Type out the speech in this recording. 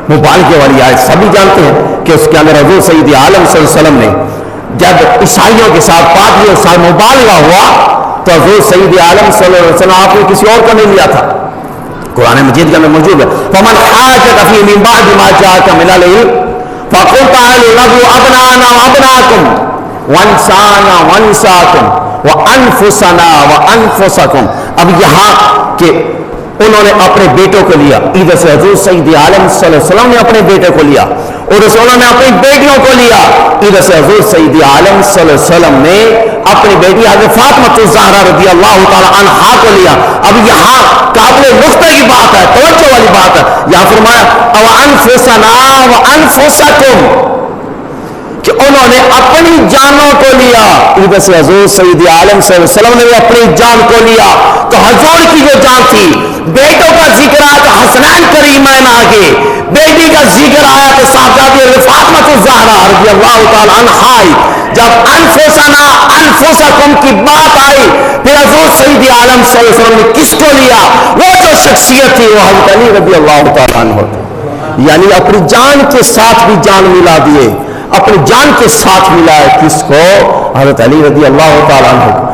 مبالغے والی آیت سبھی جانتے ہیں کہ اس کے اندر حضور سید عالم صلی اللہ علیہ وسلم نے جب عیسائیوں کے ساتھ پادریوں کے ساتھ مبالغہ ہوا تو حضور سید عالم صلی اللہ علیہ وسلم آپ نے کسی اور کو نہیں لیا تھا. قرآن مجید کے اندر موجود ہے فمن حاجک فی من بعد ما جاءک من العلم فقل تعالوا ندعو ابناءنا وابناءکم ونساءنا ونساءکم وانفسنا وانفسکم. اب یہاں کہ انہوں نے اپنے بیٹوں کو لیا, ادھر سے حضور سید عالم صلی اللہ علیہ وسلم نے اپنے بیٹے کو لیا, ادھر سے انہوں نے اپنی بیٹیوں کو لیا, ادھر سے حضور سید عالم صلی اللہ علیہ وسلم نے اپنی بیٹی حضرت فاطمہ الزہرا رضی اللہ تعالی عنہا کو لیا. اب یہاں قابل نقطہ کی بات ہے, توجہ والی بات ہے. یہاں فرمایا وانفسنا وانفسکم کہ انہوں نے اپنی جانوں کو لیا, ادھر سے حضور سید عالم صلی اللہ علیہ وسلم نے اپنی جان کو لیا. تو حضور کی جو جان تھی, بیٹوں کا ذکر آیا تو حسنین کریمین آگے, بیٹی کا ذکر آیا تو صاحبزادی فاطمہ الزہرا رضی اللہ تعالی عنہا. جب انفسنا انفسکم کی بات آئی پھر حضور سید عالم صلی اللہ علیہ وسلم نے کس کو لیا؟ وہ جو شخصیت تھی وہ حضرت علی رضی اللہ تعالی عنہ, یعنی اپنی جان کے ساتھ بھی جان ملا دیے, اپنی جان کے ساتھ ملا ہے کس کو؟ حضرت علی رضی اللہ تعالی عنہ.